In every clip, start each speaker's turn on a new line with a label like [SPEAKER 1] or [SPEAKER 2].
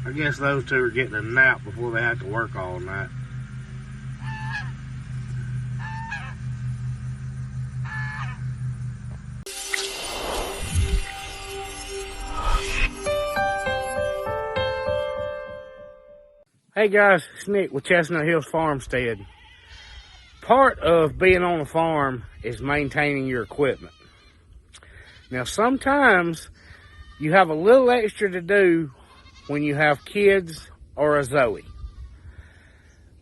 [SPEAKER 1] I guess those two are getting a nap before they have to work all night. Hey guys, it's Nick with Chestnut Hills Farmstead. Part of being on a farm is maintaining your equipment. Now sometimes you have a little extra to do when you have kids or a Zoe.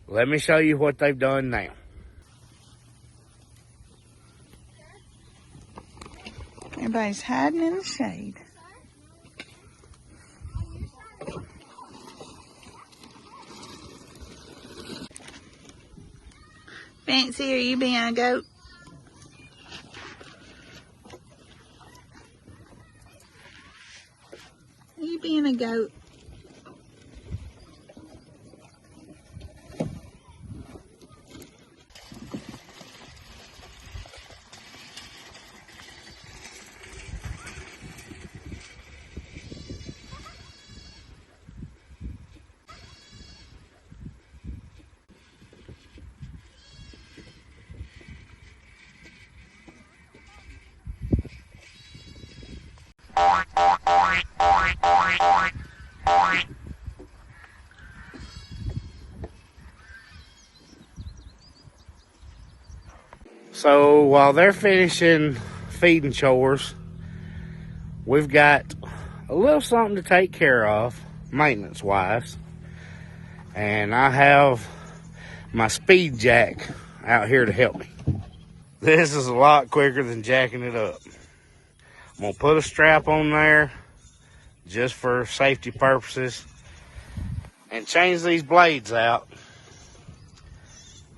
[SPEAKER 1] Let me show you what they've done now.
[SPEAKER 2] Everybody's hiding in the shade. Fancy, are you being a goat? Are you being a goat?
[SPEAKER 1] So while they're finishing feeding chores, we've got a little something to take care of, maintenance-wise. And I have my speed jack out here to help me. This is a lot quicker than jacking it up. I'm gonna put a strap on there just for safety purposes and change these blades out.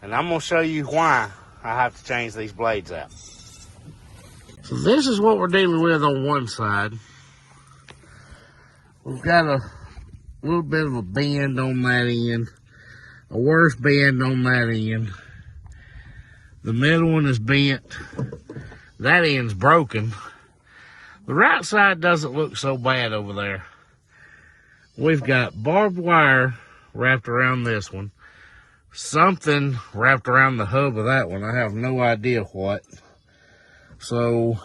[SPEAKER 1] And I'm gonna show you why I have to change these blades out. So this is what we're dealing with on one side. We've got a little bit of a bend on that end, a worse bend on that end. The middle one is bent. That end's broken. The right side doesn't look so bad over there. We've got barbed wire wrapped around this one. Something wrapped around the hub of that one. I have no idea what. So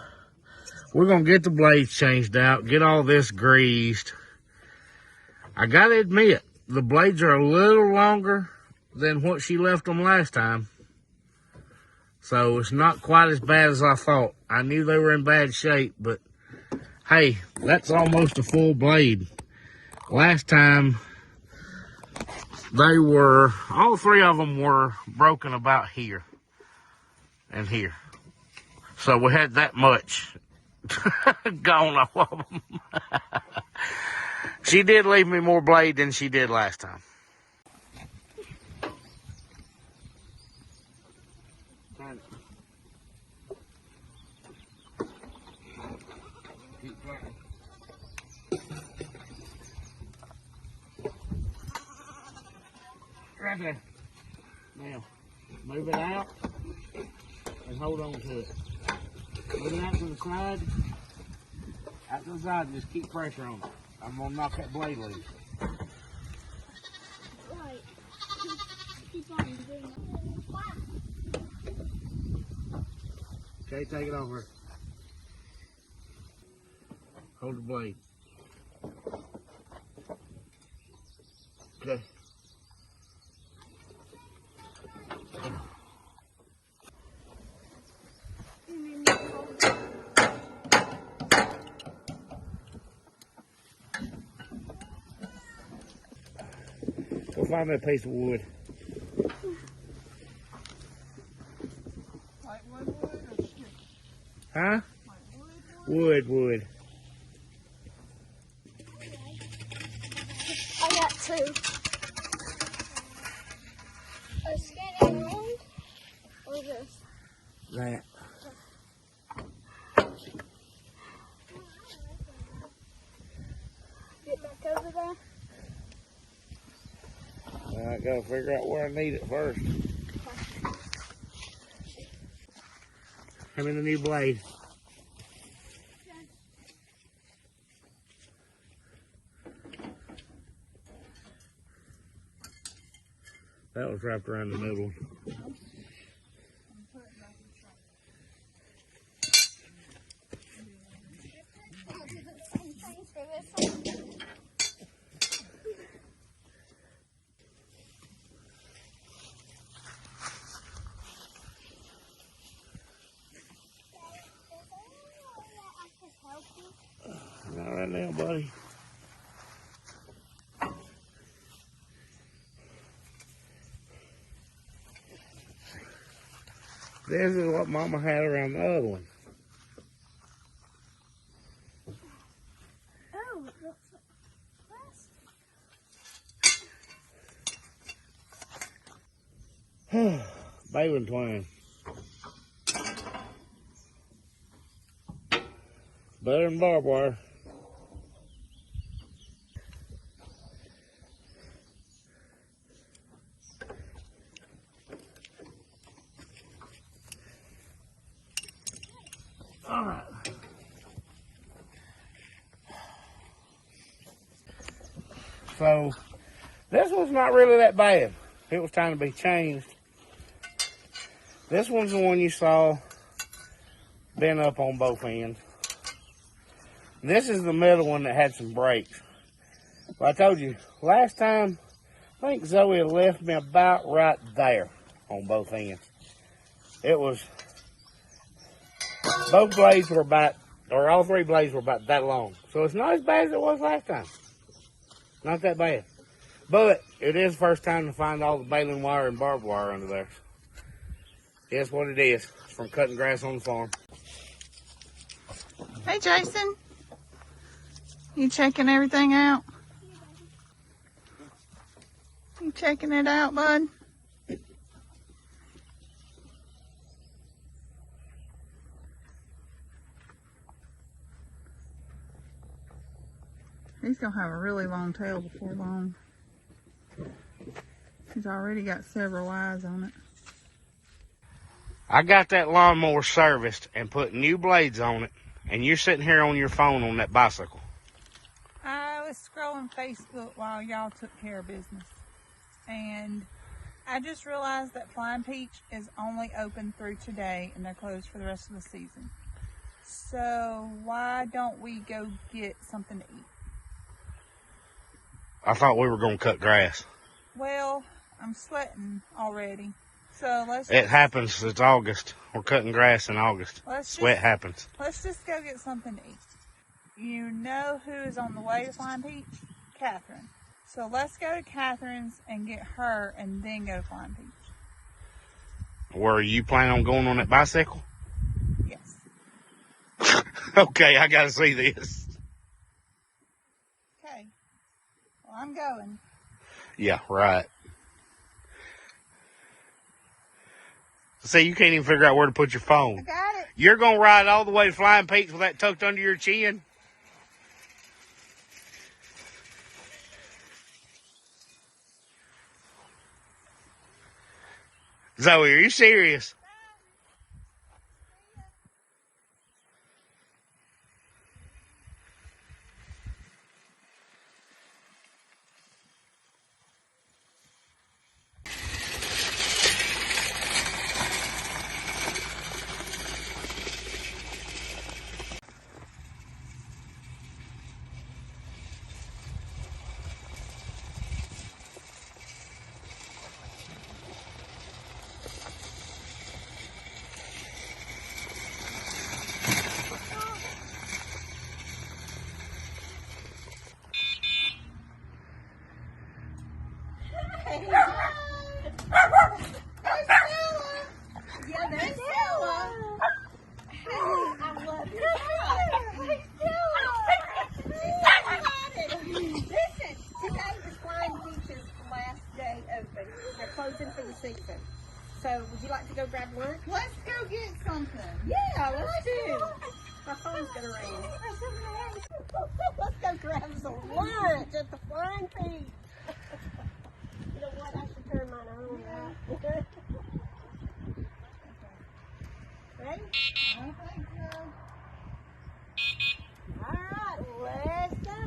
[SPEAKER 1] we're going to get the blades changed out, get all this greased. I got to admit, the blades are a little longer than what she left them last time. So it's not quite as bad as I thought. I knew they were in bad shape, but hey, that's almost a full blade. Last time, all three of them were broken about here and here. So we had that much gone off of them. She did leave me more blade than she did last time. Right there. Now, move it out and hold on to it. Move it out to the side. Out to the side and just keep pressure on it. I'm going to knock that blade loose.
[SPEAKER 3] Right. Keep on doing it.
[SPEAKER 1] Okay, take it over. Hold the blade. Okay. Go find that piece of wood.
[SPEAKER 2] Like wood or stick?
[SPEAKER 1] Huh?
[SPEAKER 2] Like wood?
[SPEAKER 1] Wood.
[SPEAKER 3] I got two. A skinny one or this?
[SPEAKER 1] That.
[SPEAKER 3] Get back over there.
[SPEAKER 1] I gotta figure out where I need it first. Come in the new blade. That was wrapped around the middle. Not right now, buddy. This is what Mama had around the other one.
[SPEAKER 3] Oh, that's
[SPEAKER 1] Baling twine. Better than barbed wire. All right. So, this one's not really that bad. It was time to be changed. This one's the one you saw bent up on both ends. This is the middle one that had some breaks. Well, I told you, last time, I think Zoe left me about right there on both ends. It was, both blades were about, or all three blades were about that long. So it's not as bad as it was last time. Not that bad. But it is the first time to find all the baling wire and barbed wire under there. Guess what it is. It's from cutting grass on the farm.
[SPEAKER 2] Hey, Jason. You checking everything out? You checking it out, bud? He's gonna have a really long tail before long. He's already got several eyes on it.
[SPEAKER 1] I got that lawnmower serviced and put new blades on it, and you're sitting here on your phone on that bicycle.
[SPEAKER 2] I was scrolling Facebook while y'all took care of business, and I just realized that Flying Peach is only open through today, and they're closed for the rest of the season. So why don't we go get something to eat?
[SPEAKER 1] I thought we were going to cut grass.
[SPEAKER 2] Well, I'm sweating already, so let's.
[SPEAKER 1] It happens. It's August. We're cutting grass in August. Sweat happens.
[SPEAKER 2] Let's just go get something to eat. You know who is on the way to Flying Peach? Catherine. So let's go to Catherine's and get her, and then go to Flying Peach.
[SPEAKER 1] Were you planning on going on that bicycle?
[SPEAKER 2] Yes.
[SPEAKER 1] Okay, I got to see this.
[SPEAKER 2] Okay. Well, I'm going.
[SPEAKER 1] Yeah, right. See, you can't even figure out where to put your
[SPEAKER 2] I
[SPEAKER 1] phone.
[SPEAKER 2] got it.
[SPEAKER 1] You're going to ride all the way to Flying Peach with that tucked under your chin? Zoe, are you serious?
[SPEAKER 3] Yeah, there's Stella. Hey, I love you. Hey, Stella. She's so excited. Listen, today is Flying Peach's last day open. They're closing for the season. So, would you like to go grab lunch?
[SPEAKER 2] Let's go get something.
[SPEAKER 3] Yeah, let's do. My phone's gonna ring. Let's go grab some lunch at the Flying Peach. You know what? I should turn mine on now. Ready?
[SPEAKER 2] I don't think so.
[SPEAKER 3] All right, let's go.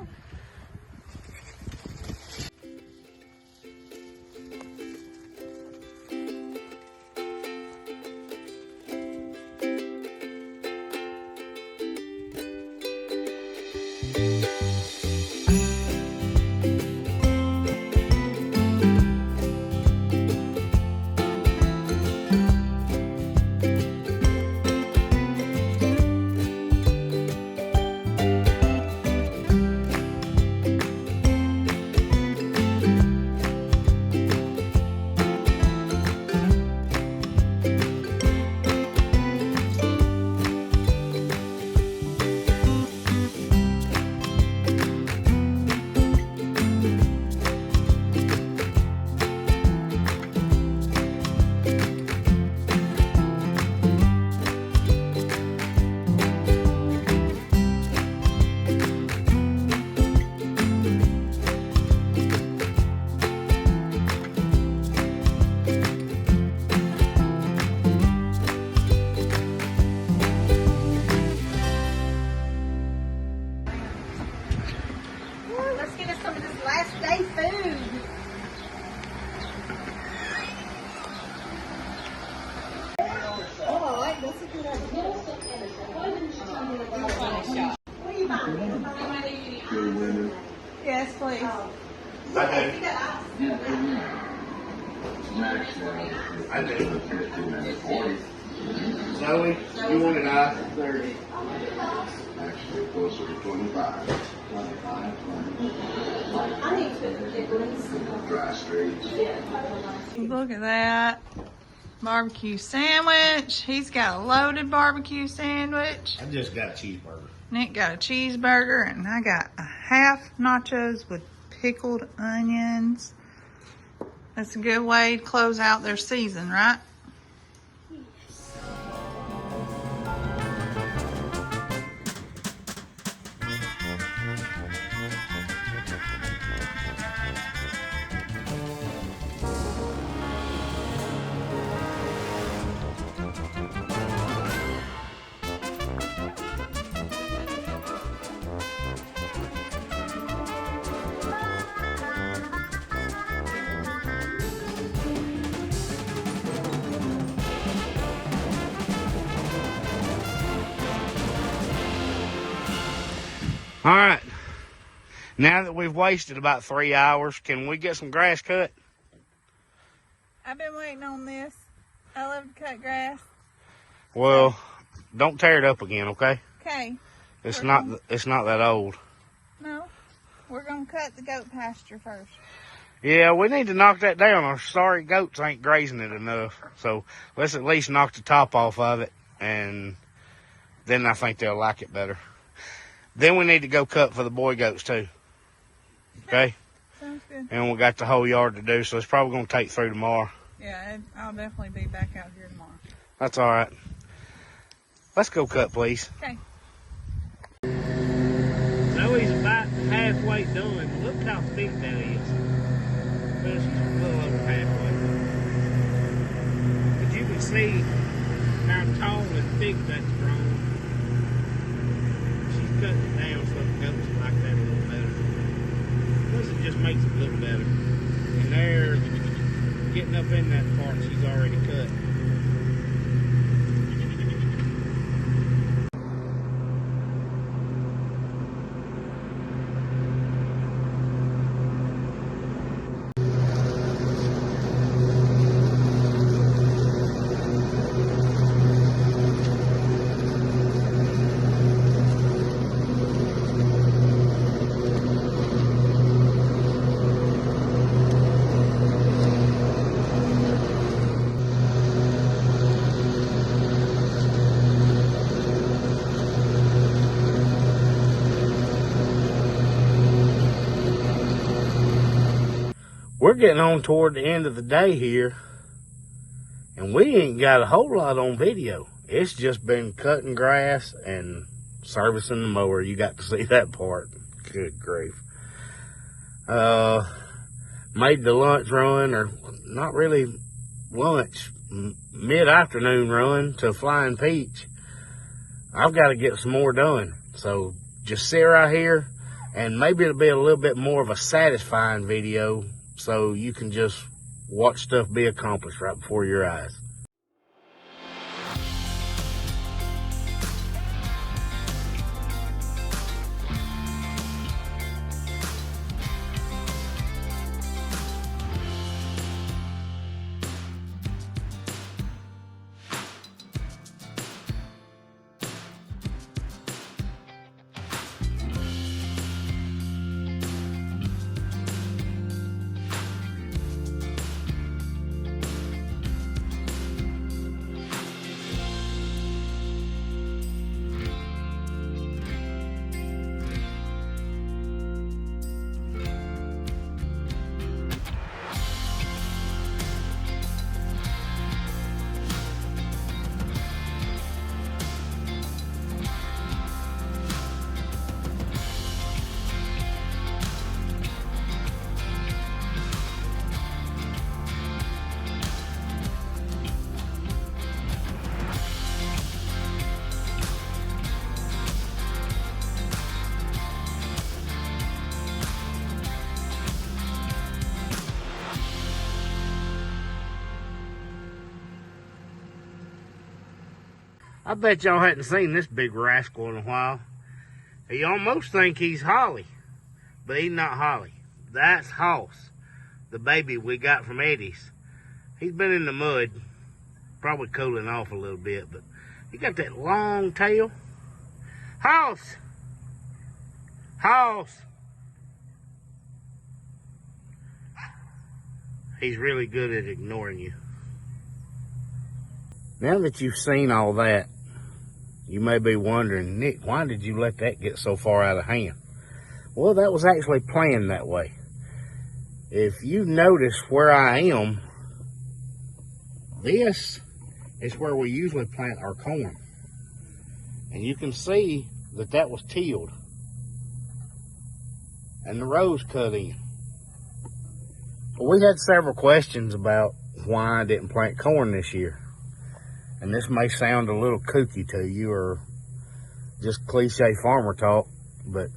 [SPEAKER 3] Let's get us some of this last day food. All right, that's a good idea. What are you buying?
[SPEAKER 2] Yes, please.
[SPEAKER 1] I do. Zoe, you wanted ice? 30.
[SPEAKER 4] Actually, closer to 25.
[SPEAKER 3] I need to
[SPEAKER 4] Dry streets.
[SPEAKER 2] Look at that. Barbecue sandwich. He's got a loaded barbecue sandwich.
[SPEAKER 1] I just got a cheeseburger.
[SPEAKER 2] Nick got a cheeseburger, and I got a half nachos with pickled onions. That's a good way to close out their season, right?
[SPEAKER 1] All right. Now that we've wasted about 3 hours, can we get some grass cut?
[SPEAKER 2] I've been waiting on this. I love to cut grass.
[SPEAKER 1] Well, don't tear it up again, okay?
[SPEAKER 2] Okay.
[SPEAKER 1] It's not that old.
[SPEAKER 2] No. We're going to cut the goat pasture first.
[SPEAKER 1] Yeah, we need to knock that down. Our sorry goats ain't grazing it enough. So let's at least knock the top off of it, and then I think they'll like it better. Then we need to go cut for the boy goats too. Okay?
[SPEAKER 2] Sounds good.
[SPEAKER 1] And we got the whole yard to do, so it's probably going to take through tomorrow.
[SPEAKER 2] Yeah, I'll definitely be back out here tomorrow.
[SPEAKER 1] That's all right. Let's go cut, please.
[SPEAKER 2] Okay.
[SPEAKER 1] Zoe's about halfway done. Look how thick that is. Well, she's a little over halfway. But you can see how tall and thick that's grown. She's cutting it down so the goats like that a little better. Plus it just makes it look better. And they're getting up in that part she's already cut. We're getting on toward the end of the day here, and we ain't got a whole lot on video. It's just been cutting grass and servicing the mower. You got to see that part. Good grief. Made the lunch run, or not really lunch, mid-afternoon run to Flying Peach. I've got to get some more done. So just sit right here, and maybe it'll be a little bit more of a satisfying video, so you can just watch stuff be accomplished right before your eyes. I bet y'all hadn't seen this big rascal in a while. You almost think he's Holly, but he's not Holly. That's Hoss, the baby we got from Eddie's. He's been in the mud, probably cooling off a little bit, but he got that long tail. Hoss! Hoss! He's really good at ignoring you. Now that you've seen all that, you may be wondering, Nick, why did you let that get so far out of hand? Well, that was actually planned that way. If you notice where I am, this is where we usually plant our corn. And you can see that that was tilled. And the rows cut in. Well, we had several questions about why I didn't plant corn this year. And this may sound a little kooky to you or just cliche farmer talk, but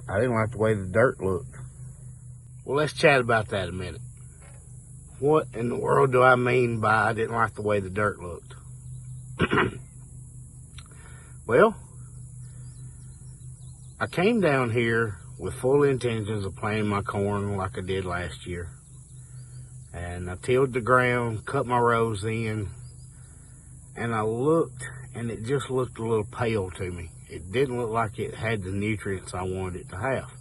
[SPEAKER 1] I didn't like the way the dirt looked. Well, let's chat about that a minute. What in the world do I mean by I didn't like the way the dirt looked? Well, I came down here with full intentions of planting my corn like I did last year. And I tilled the ground, cut my rows in, and I looked, and it just looked a little pale to me. It didn't look like it had the nutrients I wanted it to have.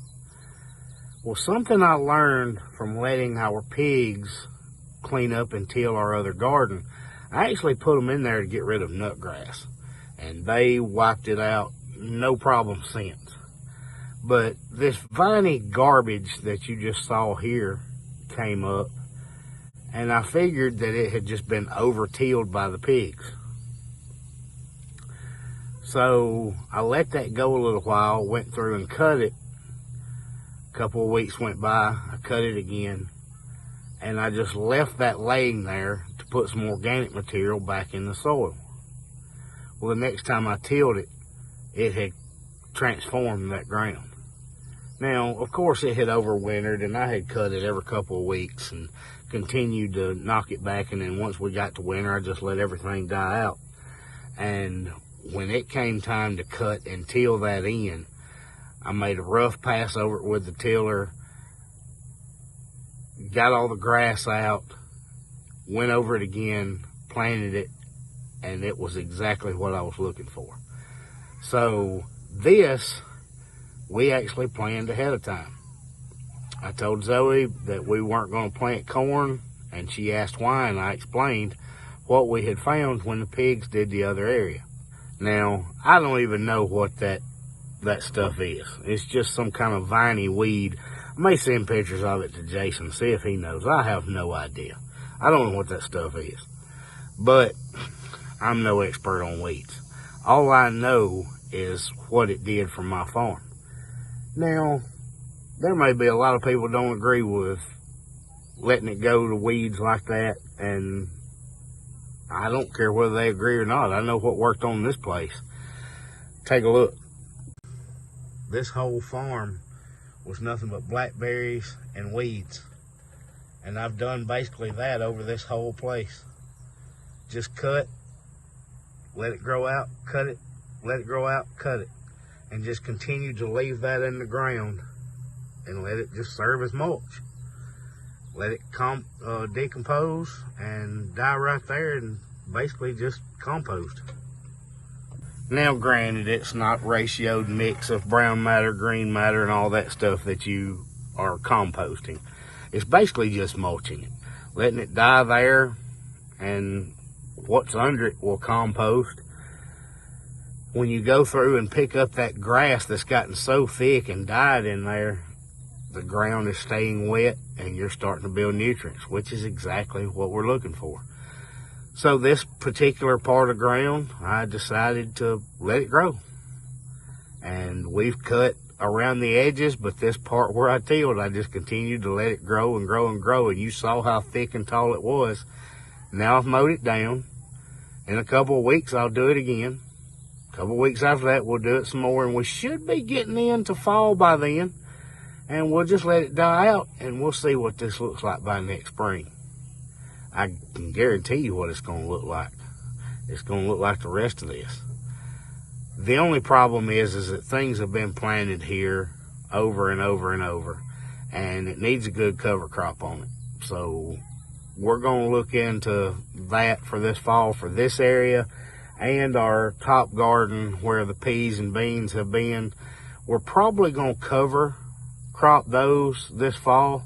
[SPEAKER 1] Well, something I learned from letting our pigs clean up and till our other garden, I actually put them in there to get rid of nut grass. And they wiped it out, no problem since. But this viney garbage that you just saw here came up, and I figured that it had just been over-tilled by the pigs. So I let that go a little while, went through and cut it. A couple of weeks went by, I cut it again, and I just left that laying there to put some organic material back in the soil. Well, the next time I tilled it, it had transformed that ground. Now, of course, it had overwintered, and I had cut it every couple of weeks and continued to knock it back, and then once we got to winter, I just let everything die out. And when it came time to cut and till that in, I made a rough pass over it with the tiller, got all the grass out, went over it again, planted it, and it was exactly what I was looking for. So this, we actually planned ahead of time. I told Zoe that we weren't going to plant corn, and she asked why, and I explained what we had found when the pigs did the other area. Now, I don't even know what that stuff is. It's just some kind of viney weed. I may send pictures of it to Jason, see if he knows. I have no idea. I don't know what that stuff is. But I'm no expert on weeds. All I know is what it did for my farm. Now, there may be a lot of people don't agree with letting it go to weeds like that, and I don't care whether they agree or not. I know what worked on this place. Take a look. This whole farm was nothing but blackberries and weeds. And I've done basically that over this whole place. Just cut, let it grow out, cut it, let it grow out, cut it. And just continue to leave that in the ground and let it just serve as mulch. Let it decompose and die right there and basically just compost. Now granted, it's not ratioed mix of brown matter, green matter, and all that stuff that you are composting. It's basically just mulching it. Letting it die there, and what's under it will compost. When you go through and pick up that grass that's gotten so thick and died in there, the ground is staying wet and you're starting to build nutrients, which is exactly what we're looking for. So this particular part of ground, I decided to let it grow. And we've cut around the edges, but this part where I tilled, I just continued to let it grow and grow and grow. And you saw how thick and tall it was. Now I've mowed it down. In a couple of weeks, I'll do it again. A couple of weeks after that, we'll do it some more. And we should be getting into fall by then. And we'll just let it die out, and we'll see what this looks like by next spring. I can guarantee you what it's going to look like. it's going to look like the rest of this. The only problem is that things have been planted here over and over and over, and it needs a good cover crop on it. So we're going to look into that for this fall for this area, and our top garden where the peas and beans have been. We're probably going to cover crop those this fall,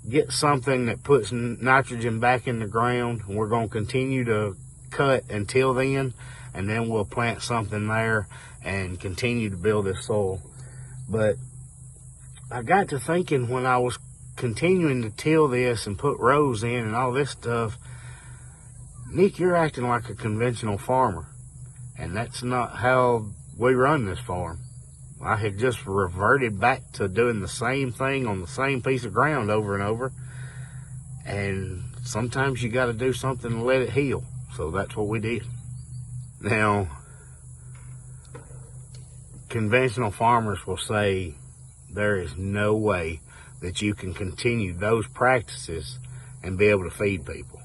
[SPEAKER 1] get something that puts nitrogen back in the ground, and we're going to continue to cut until then, and then we'll plant something there and continue to build this soil. But I got to thinking when I was continuing to till this and put rows in and all this stuff, Nick, you're acting like a conventional farmer, and that's not how we run this farm. I had just reverted back to doing the same thing on the same piece of ground over and over, and sometimes you got to do something to let it heal. So that's what we did. Now, conventional farmers will say there is no way that you can continue those practices and be able to feed people.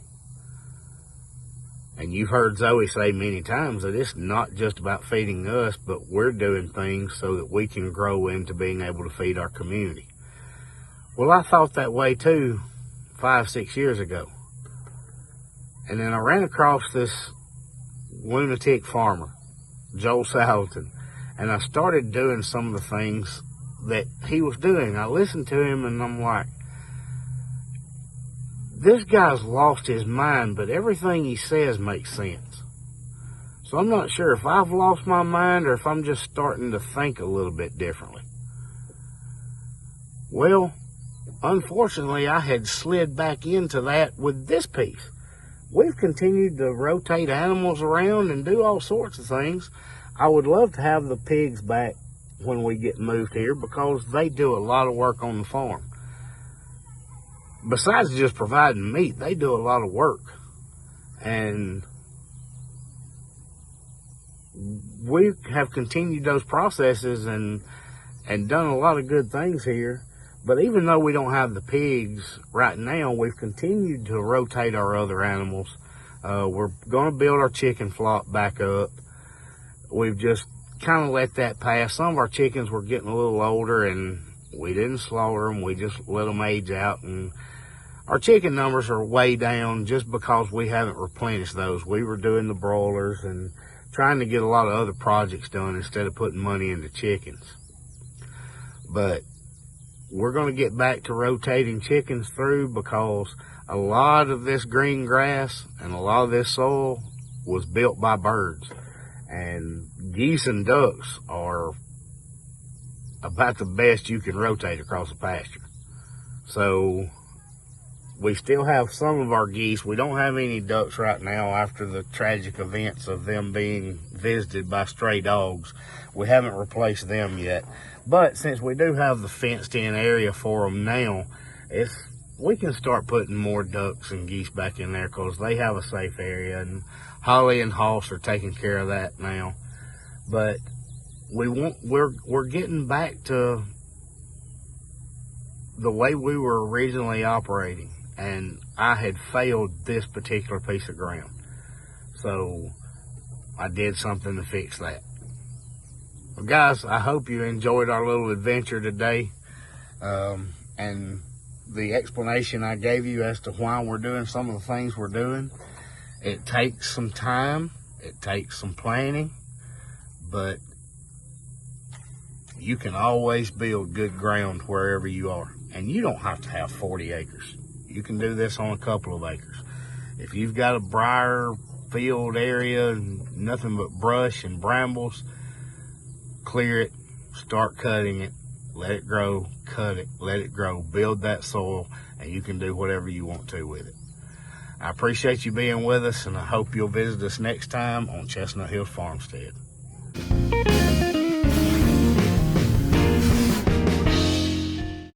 [SPEAKER 1] And you've heard Zoe say many times that it's not just about feeding us, but we're doing things so that we can grow into being able to feed our community. Well, I thought that way too 5-6 years ago. And then I ran across this lunatic farmer, Joel Salatin, and I started doing some of the things that he was doing. I listened to him and I'm like, this guy's lost his mind, but everything he says makes sense. So I'm not sure if I've lost my mind or if I'm just starting to think a little bit differently. Well, unfortunately, I had slid back into that with this piece. We've continued to rotate animals around and do all sorts of things. I would love to have the pigs back when we get moved here because they do a lot of work on the farm. Besides just providing meat, they do a lot of work. And we have continued those processes and done a lot of good things here. But even though we don't have the pigs right now, we've continued to rotate our other animals. We're going to build our chicken flock back up. We've just kind of let that pass. Some of our chickens were getting a little older and we didn't slaughter them. We just let them age out, and our chicken numbers are way down just because we haven't replenished those. We were doing the broilers and trying to get a lot of other projects done instead of putting money into chickens. But we're going to get back to rotating chickens through because a lot of this green grass and a lot of this soil was built by birds. And geese and ducks are about the best you can rotate across a pasture. So we still have some of our geese. We don't have any ducks right now after the tragic events of them being visited by stray dogs. We haven't replaced them yet. But since we do have the fenced in area for them now, we can start putting more ducks and geese back in there because they have a safe area, and Holly and Hoss are taking care of that now. But we're getting back to the way we were originally operating, and I had failed this particular piece of ground. So I did something to fix that. Well, guys, I hope you enjoyed our little adventure today, and the explanation I gave you as to why we're doing some of the things we're doing. It takes some time, it takes some planning, but you can always build good ground wherever you are. And you don't have to have 40 acres. You can do this on a couple of acres. If you've got a briar field area and nothing but brush and brambles, clear it, start cutting it, let it grow, cut it, let it grow, build that soil, and you can do whatever you want to with it. I appreciate you being with us, and I hope you'll visit us next time on Chestnut Hills Farmstead.